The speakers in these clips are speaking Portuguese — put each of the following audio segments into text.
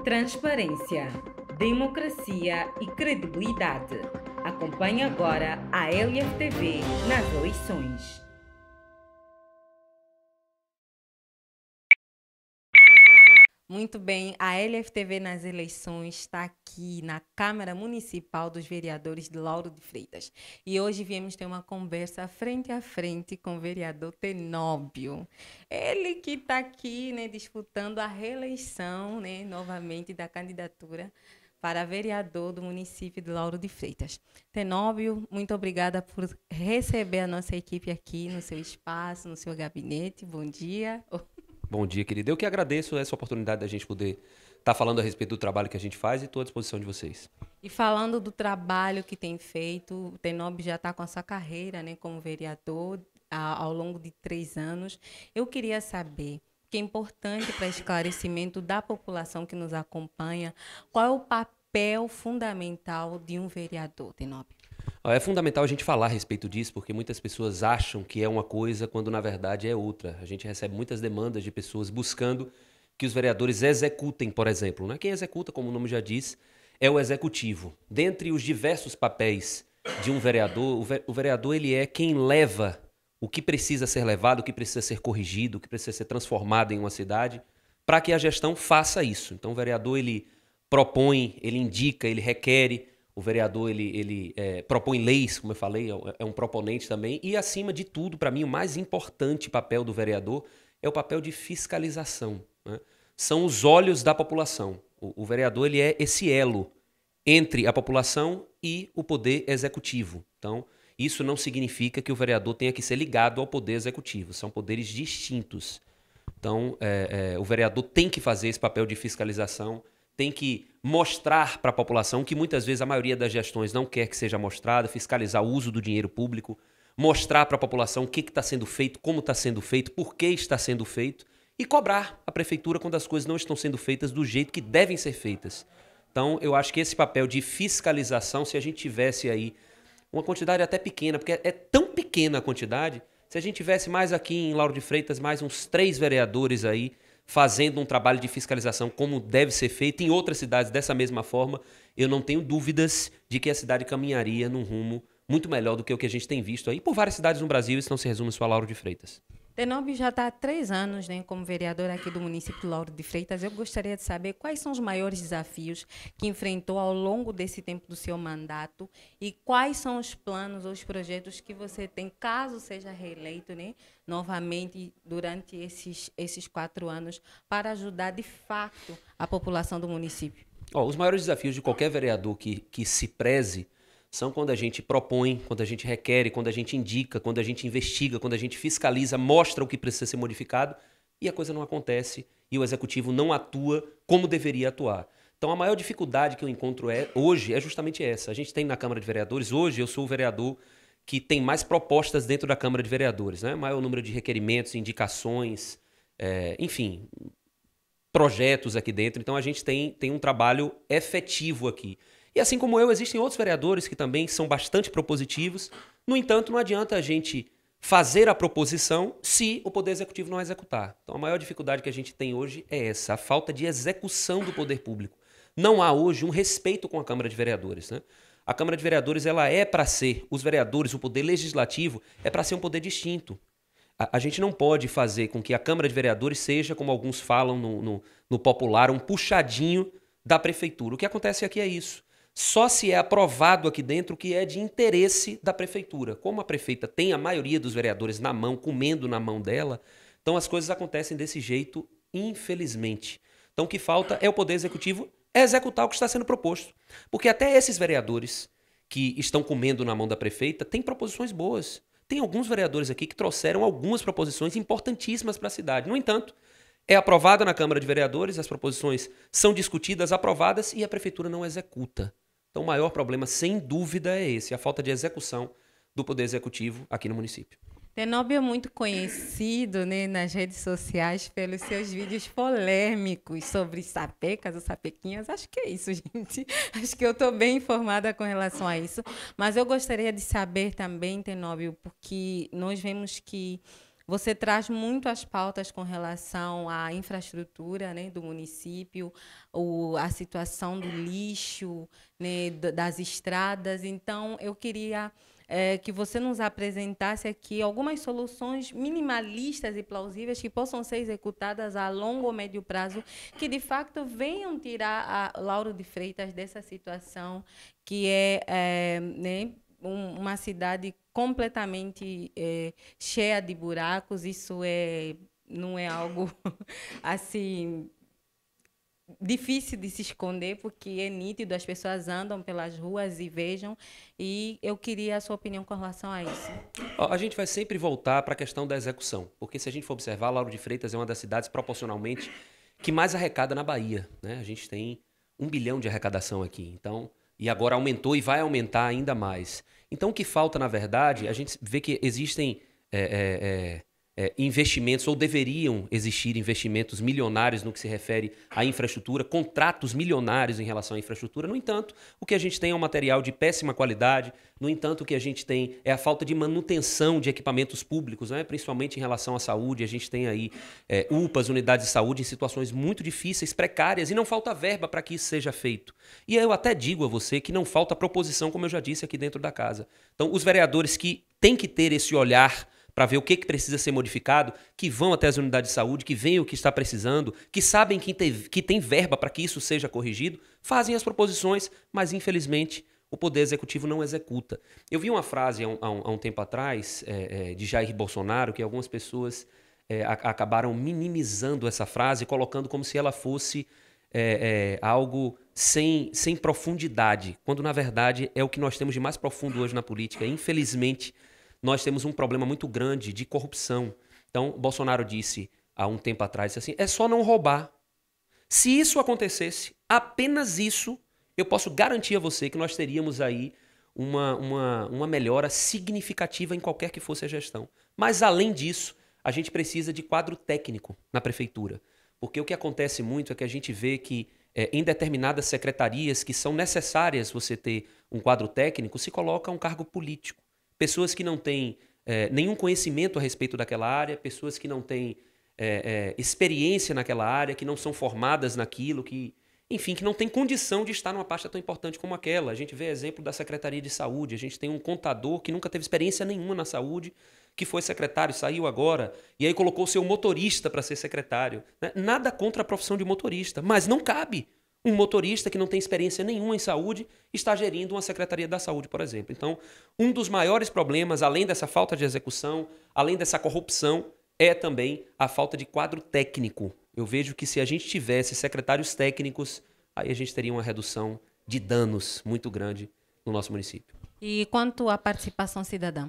Transparência, democracia e credibilidade. Acompanhe agora a LFTV nas eleições. Muito bem, a LFTV nas eleições está aqui na Câmara Municipal dos Vereadores de Lauro de Freitas. E hoje viemos ter uma conversa frente a frente com o vereador Tenóbio. Ele que está aqui, né, disputando a reeleição, né, novamente da candidatura para vereador do município de Lauro de Freitas. Tenóbio, muito obrigada por receber a nossa equipe aqui no seu espaço, no seu gabinete. Bom dia. Bom dia, querido. Eu que agradeço essa oportunidade da gente poder estar falando a respeito do trabalho que a gente faz e estou à disposição de vocês. E falando do trabalho que tem feito, o Tenóbio já está com a sua carreira, né, como vereador ao longo de 3 anos. Eu queria saber, que é importante para esclarecimento da população que nos acompanha, qual é o papel fundamental de um vereador, Tenóbio? É fundamental a gente falar a respeito disso, porque muitas pessoas acham que é uma coisa quando na verdade é outra. A gente recebe muitas demandas de pessoas buscando que os vereadores executem, por exemplo, né? Quem executa, como o nome já diz, é o executivo. Dentre os diversos papéis de um vereador, o vereador ele é quem leva o que precisa ser levado, o que precisa ser corrigido, o que precisa ser transformado em uma cidade, para que a gestão faça isso. Então o vereador ele propõe, ele indica, ele requer. O vereador ele propõe leis, como eu falei, é um proponente também. E, acima de tudo, para mim, o mais importante papel do vereador é o papel de fiscalização, né? São os olhos da população. O vereador ele é esse elo entre a população e o poder executivo. Então, isso não significa que o vereador tenha que ser ligado ao poder executivo. São poderes distintos. Então, o vereador tem que fazer esse papel de fiscalização, tem que mostrar para a população, que muitas vezes a maioria das gestões não quer que seja mostrada, fiscalizar o uso do dinheiro público, mostrar para a população o que está sendo feito, como está sendo feito, por que está sendo feito, e cobrar a prefeitura quando as coisas não estão sendo feitas do jeito que devem ser feitas. Então, eu acho que esse papel de fiscalização, se a gente tivesse aí uma quantidade até pequena, porque é tão pequena a quantidade, se a gente tivesse mais aqui em Lauro de Freitas, mais uns 3 vereadores aí, fazendo um trabalho de fiscalização como deve ser feito em outras cidades dessa mesma forma, eu não tenho dúvidas de que a cidade caminharia num rumo muito melhor do que o que a gente tem visto aí por várias cidades no Brasil. Isso não se resume só a Lauro de Freitas. Tenóbio já está há 3 anos, né, como vereador aqui do município de Lauro de Freitas. Eu gostaria de saber quais são os maiores desafios que enfrentou ao longo desse tempo do seu mandato e quais são os planos ou os projetos que você tem, caso seja reeleito, né, novamente durante esses 4 anos, para ajudar de fato a população do município. Os maiores desafios de qualquer vereador que se preze são quando a gente propõe, quando a gente requer, quando a gente indica, quando a gente investiga, quando a gente fiscaliza, mostra o que precisa ser modificado e a coisa não acontece e o executivo não atua como deveria atuar. Então a maior dificuldade que eu encontro hoje é justamente essa. A gente tem na Câmara de Vereadores, hoje eu sou o vereador que tem mais propostas dentro da Câmara de Vereadores, né? Maior número de requerimentos, indicações, enfim, projetos aqui dentro. Então a gente tem um trabalho efetivo aqui. E assim como eu, existem outros vereadores que também são bastante propositivos. No entanto, não adianta a gente fazer a proposição se o Poder Executivo não executar. Então a maior dificuldade que a gente tem hoje é essa, a falta de execução do poder público. Não há hoje um respeito com a Câmara de Vereadores, né? A Câmara de Vereadores ela é para ser, os vereadores, o Poder Legislativo, é para ser um poder distinto. A gente não pode fazer com que a Câmara de Vereadores seja, como alguns falam no popular, um puxadinho da prefeitura. O que acontece aqui é isso. Só se é aprovado aqui dentro o que é de interesse da prefeitura. Como a prefeita tem a maioria dos vereadores na mão, comendo na mão dela, então as coisas acontecem desse jeito, infelizmente. Então o que falta é o Poder Executivo executar o que está sendo proposto. Porque até esses vereadores que estão comendo na mão da prefeita têm proposições boas. Tem alguns vereadores aqui que trouxeram algumas proposições importantíssimas para a cidade. No entanto, é aprovada na Câmara de Vereadores, as proposições são discutidas, aprovadas e a prefeitura não executa. Então o maior problema, sem dúvida, é esse, a falta de execução do Poder Executivo aqui no município. Tenóbio é muito conhecido, né, nas redes sociais pelos seus vídeos polêmicos sobre sapecas ou sapequinhas. Acho que é isso, gente. Acho que eu estou bem informada com relação a isso. Mas eu gostaria de saber também, Tenóbio, porque nós vemos que Você traz muito as pautas com relação à infraestrutura, né, do município, a situação do lixo, né, das estradas. Então, eu queria que você nos apresentasse aqui algumas soluções minimalistas e plausíveis que possam ser executadas a longo ou médio prazo, que de fato venham tirar a Lauro de Freitas dessa situação que né, uma cidade completamente cheia de buracos. Isso não é algo assim difícil de se esconder, porque é nítido, as pessoas andam pelas ruas e vejam, e eu queria a sua opinião com relação a isso. A gente vai sempre voltar para a questão da execução, porque se a gente for observar, Lauro de Freitas é uma das cidades proporcionalmente que mais arrecada na Bahia, né? A gente tem 1 bilhão de arrecadação aqui, então, e agora aumentou e vai aumentar ainda mais. Então, o que falta, na verdade, a gente vê que existem investimentos, ou deveriam existir investimentos milionários no que se refere à infraestrutura, contratos milionários em relação à infraestrutura. No entanto, o que a gente tem é um material de péssima qualidade. No entanto, o que a gente tem é a falta de manutenção de equipamentos públicos, né? Principalmente em relação à saúde. A gente tem aí UPAs, unidades de saúde, em situações muito difíceis, precárias, e não falta verba para que isso seja feito. E eu até digo a você que não falta proposição, como eu já disse aqui dentro da casa. Então, os vereadores que têm que ter esse olhar para ver o que precisa ser modificado, que vão até as unidades de saúde, que veem o que está precisando, que sabem que tem verba para que isso seja corrigido, fazem as proposições, mas infelizmente o Poder Executivo não executa. Eu vi uma frase há um tempo atrás de Jair Bolsonaro, que algumas pessoas acabaram minimizando essa frase, colocando como se ela fosse algo sem profundidade, quando na verdade é o que nós temos de mais profundo hoje na política. Infelizmente, nós temos um problema muito grande de corrupção. Então, Bolsonaro disse há um tempo atrás assim, é só não roubar. Se isso acontecesse, apenas isso, eu posso garantir a você que nós teríamos aí uma melhora significativa em qualquer que fosse a gestão. Mas, além disso, a gente precisa de quadro técnico na prefeitura. Porque o que acontece muito é que a gente vê que em determinadas secretarias que são necessárias você ter um quadro técnico, se coloca um cargo político. Pessoas que não têm nenhum conhecimento a respeito daquela área, pessoas que não têm experiência naquela área, que não são formadas naquilo, enfim, que não têm condição de estar numa pasta tão importante como aquela. A gente vê exemplo da Secretaria de Saúde, a gente tem um contador que nunca teve experiência nenhuma na saúde, que foi secretário, saiu agora, e aí colocou o seu motorista para ser secretário. Nada contra a profissão de motorista, mas não cabe um motorista que não tem experiência nenhuma em saúde está gerindo uma Secretaria da Saúde, por exemplo. Então, um dos maiores problemas, além dessa falta de execução, além dessa corrupção, é também a falta de quadro técnico. Eu vejo que se a gente tivesse secretários técnicos, aí a gente teria uma redução de danos muito grande no nosso município. E quanto à participação cidadã?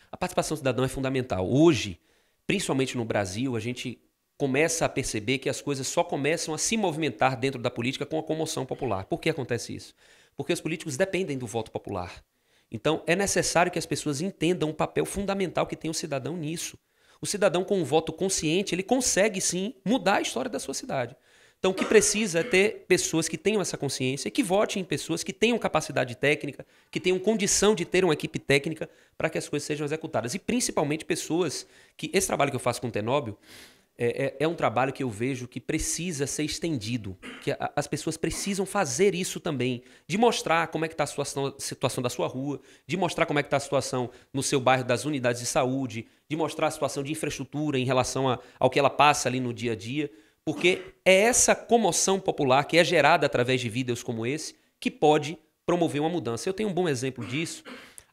A participação cidadã é fundamental. Hoje, principalmente no Brasil, a gente começa a perceber que as coisas só começam a se movimentar dentro da política com a comoção popular. Por que acontece isso? Porque os políticos dependem do voto popular. Então, é necessário que as pessoas entendam o papel fundamental que tem o cidadão nisso. O cidadão com um voto consciente, ele consegue sim mudar a história da sua cidade. Então, o que precisa é ter pessoas que tenham essa consciência e que votem em pessoas que tenham capacidade técnica, que tenham condição de ter uma equipe técnica para que as coisas sejam executadas. E principalmente pessoas que... Esse trabalho que eu faço com o Tenóbio é um trabalho que eu vejo que precisa ser estendido, que as pessoas precisam fazer isso também, de mostrar como é que está a situação da sua rua, de mostrar como é que está a situação no seu bairro das unidades de saúde, de mostrar a situação de infraestrutura em relação ao que ela passa ali no dia a dia, porque é essa comoção popular que é gerada através de vídeos como esse que pode promover uma mudança. Eu tenho um bom exemplo disso,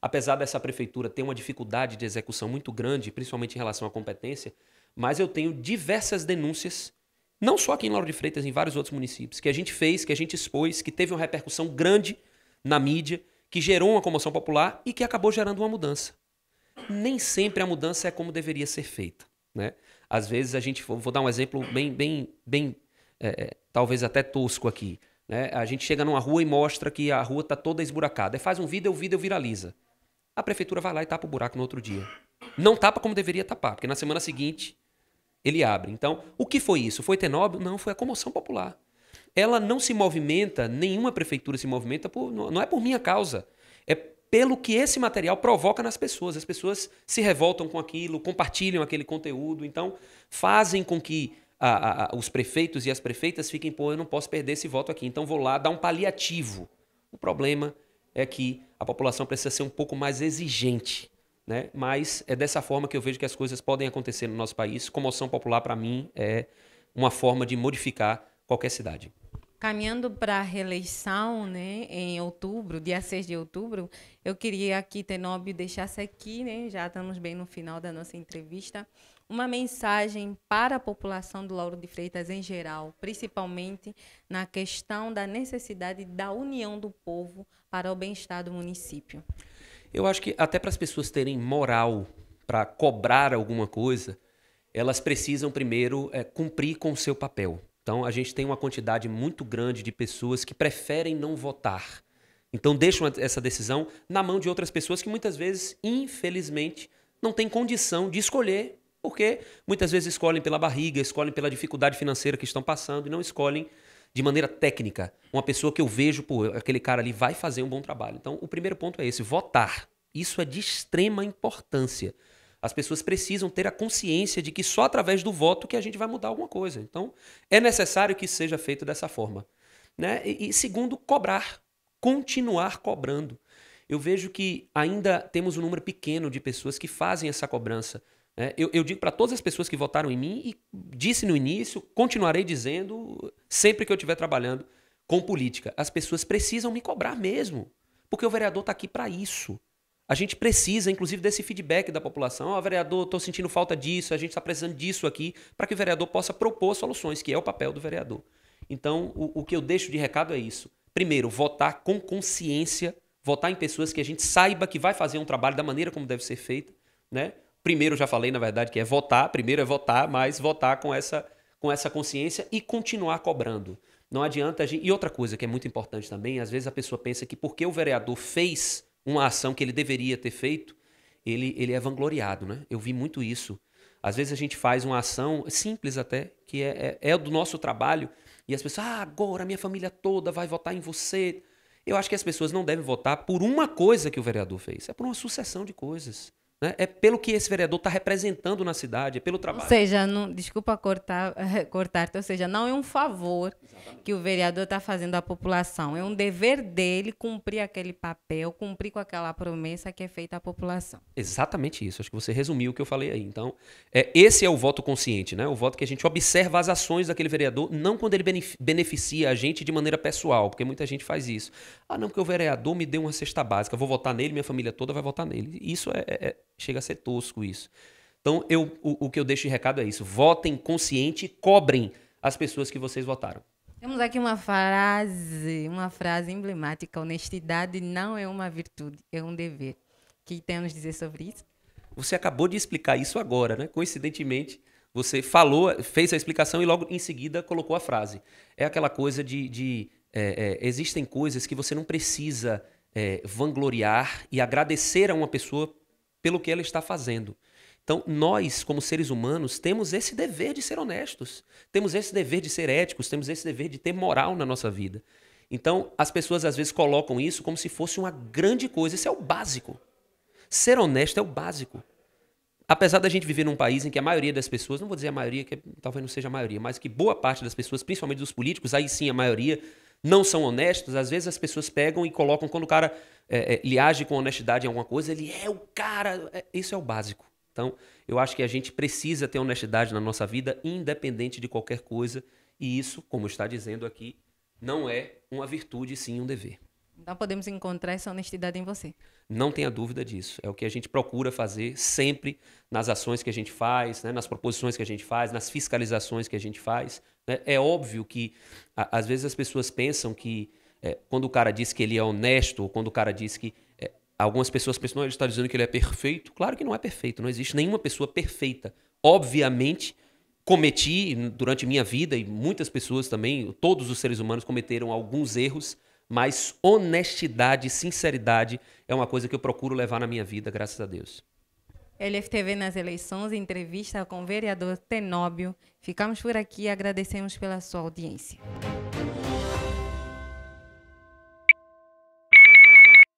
apesar dessa prefeitura ter uma dificuldade de execução muito grande, principalmente em relação à competência, mas eu tenho diversas denúncias, não só aqui em Lauro de Freitas, em vários outros municípios, que a gente fez, que a gente expôs, que teve uma repercussão grande na mídia, que gerou uma comoção popular e que acabou gerando uma mudança. Nem sempre a mudança é como deveria ser feita, né? Às vezes a gente, vou dar um exemplo bem talvez até tosco aqui, né? A gente chega numa rua e mostra que a rua está toda esburacada. Aí faz um vídeo, o vídeo viraliza. A prefeitura vai lá e tapa o buraco no outro dia. Não tapa como deveria tapar, porque na semana seguinte ele abre. Então, o que foi isso? Foi Tenóbio? Não, foi a comoção popular. Ela não se movimenta, nenhuma prefeitura se movimenta, não é por minha causa. É pelo que esse material provoca nas pessoas. As pessoas se revoltam com aquilo, compartilham aquele conteúdo, então fazem com que os prefeitos e as prefeitas fiquem, pô, eu não posso perder esse voto aqui, então vou lá dar um paliativo. O problema é que a população precisa ser um pouco mais exigente, né? Mas é dessa forma que eu vejo que as coisas podem acontecer no nosso país. Comoção popular, para mim, é uma forma de modificar qualquer cidade. Caminhando para a reeleição, né, em outubro, dia 6 de outubro, eu queria que Tenóbio deixasse aqui, né, já estamos bem no final da nossa entrevista, uma mensagem para a população do Lauro de Freitas em geral, principalmente na questão da necessidade da união do povo para o bem-estar do município. Eu acho que até para as pessoas terem moral para cobrar alguma coisa, elas precisam primeiro cumprir com o seu papel. Então, a gente tem uma quantidade muito grande de pessoas que preferem não votar. Então, deixam essa decisão na mão de outras pessoas que muitas vezes, infelizmente, não têm condição de escolher, porque muitas vezes escolhem pela barriga, escolhem pela dificuldade financeira que estão passando e não escolhem de maneira técnica. Uma pessoa que eu vejo, pô, aquele cara ali vai fazer um bom trabalho. Então, o primeiro ponto é esse, votar. Isso é de extrema importância. As pessoas precisam ter a consciência de que só através do voto que a gente vai mudar alguma coisa. Então, é necessário que isso seja feito dessa forma, né? E segundo, cobrar, continuar cobrando. Eu vejo que ainda temos um número pequeno de pessoas que fazem essa cobrança. Né? Eu digo para todas as pessoas que votaram em mim, e disse no início, continuarei dizendo sempre que eu estiver trabalhando com política. As pessoas precisam me cobrar mesmo, porque o vereador está aqui para isso. A gente precisa, inclusive, desse feedback da população. Ó, vereador, estou sentindo falta disso, a gente está precisando disso aqui, para que o vereador possa propor soluções, que é o papel do vereador. Então, o que eu deixo de recado é isso. Primeiro, votar com consciência, votar em pessoas que a gente saiba que vai fazer um trabalho da maneira como deve ser feito, né? Primeiro, eu já falei, na verdade, que é votar. Primeiro é votar, mas votar com essa consciência e continuar cobrando. Não adianta a gente... E outra coisa que é muito importante também, às vezes a pessoa pensa que porque o vereador fez uma ação que ele deveria ter feito, ele é vangloriado, né? Eu vi muito isso. Às vezes a gente faz uma ação simples até, que é do nosso trabalho, e as pessoas, agora a minha família toda vai votar em você. Eu acho que as pessoas não devem votar por uma coisa que o vereador fez, é por uma sucessão de coisas. Né? É pelo que esse vereador está representando na cidade, é pelo trabalho. Ou seja, não, desculpa cortar-te, ou seja, não é um favor que o vereador está fazendo à população, é um dever dele cumprir aquele papel, cumprir com aquela promessa que é feita à população. Exatamente isso, acho que você resumiu o que eu falei aí. Então, esse é o voto consciente, né? O voto que a gente observa as ações daquele vereador, não quando ele beneficia a gente de maneira pessoal, porque muita gente faz isso. Não, porque o vereador me deu uma cesta básica, vou votar nele, minha família toda vai votar nele. Isso chega a ser tosco isso. Então, o que eu deixo de recado é isso. Votem consciente e cobrem as pessoas que vocês votaram. Temos aqui uma frase emblemática. Honestidade não é uma virtude, é um dever. O que tem a nos dizer sobre isso? Você acabou de explicar isso agora, né? Coincidentemente, você fez a explicação e logo em seguida colocou a frase. É aquela coisa existem coisas que você não precisa vangloriar e agradecer a uma pessoa pelo que ela está fazendo. Então, nós, como seres humanos, temos esse dever de ser honestos, temos esse dever de ser éticos, temos esse dever de ter moral na nossa vida. Então, as pessoas às vezes colocam isso como se fosse uma grande coisa. Isso é o básico. Ser honesto é o básico. Apesar da gente viver num país em que a maioria das pessoas, não vou dizer a maioria, que talvez não seja a maioria, mas que boa parte das pessoas, principalmente dos políticos, aí sim a maioria, não são honestos. Às vezes as pessoas pegam e colocam, quando o cara ele age com honestidade em alguma coisa, ele é o cara. Isso é o básico. Então, eu acho que a gente precisa ter honestidade na nossa vida, independente de qualquer coisa. E isso, como está dizendo aqui, não é uma virtude, sim um dever. Então podemos encontrar essa honestidade em você. Não tenha dúvida disso. É o que a gente procura fazer sempre nas ações que a gente faz, né, nas proposições que a gente faz, nas fiscalizações que a gente faz. Né? É óbvio que, às vezes, as pessoas pensam que quando o cara diz que ele é honesto, ou quando o cara diz que... algumas pessoas pensam, não, ele está dizendo que ele é perfeito. Claro que não é perfeito, não existe nenhuma pessoa perfeita. Obviamente, cometi durante minha vida, e muitas pessoas também, todos os seres humanos cometeram alguns erros, mas honestidade, sinceridade é uma coisa que eu procuro levar na minha vida, graças a Deus. LFTV nas eleições, entrevista com o vereador Tenóbio. Ficamos por aqui e agradecemos pela sua audiência.